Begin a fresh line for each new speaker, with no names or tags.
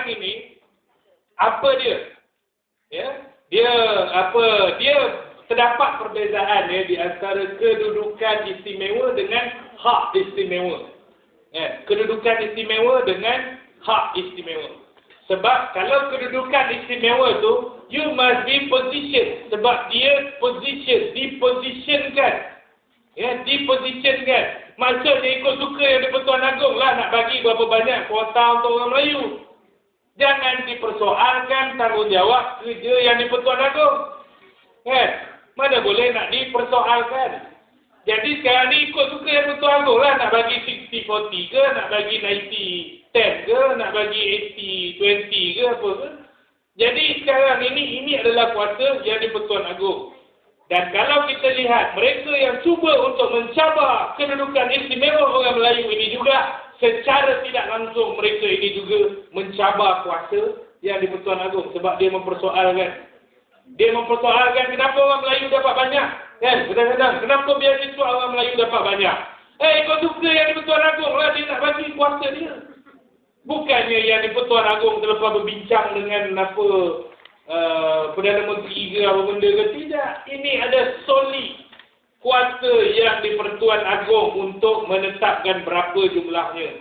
orang ini, apa dia? Ya, dia terdapat perbezaan ya di antara kedudukan istimewa dengan hak istimewa. Ya, kedudukan istimewa dengan hak istimewa. Sebab kalau kedudukan istimewa tu, you must be position. Sebab dia dipositionkan. Ya, dipositionkan. Maksudnya ikut suka yang di-Pertuan Agong lah nak bagi berapa banyak kuota untuk orang Melayu. Jangan dipersoalkan tanggungjawab kerja yang di-Pertuan Agong. Kan? Mana boleh nak dipersoalkan. Jadi sekarang ni ikut suka yang Pertuan Agong lah nak bagi 60-40 ke, nak bagi 90-10 ke, nak bagi 80-20 ke apa ke. Jadi sekarang ini adalah kuasa yang di-Pertuan Agong. Dan kalau kita lihat mereka yang cuba untuk mencabar kedudukan istimewa orang Melayu ini juga secara tidak langsung mereka ini juga mencabar kuasa yang di-Pertuan Agong sebab dia mempersoalkan. Dia mempersoalkan kenapa orang Melayu dapat banyak. Kan? Kadang-kadang kenapa beasiswa orang Melayu dapat banyak. Kau suka yang di-Pertuan Agong lah dia nak bagi kuasa dia. Bukannya yang di-Pertuan Agong selepas berbincang dengan Perdana Menteri ke apa benda ke. Tidak. Ini ada solid kuasa yang di-Pertuan Agong untuk menetapkan berapa jumlahnya.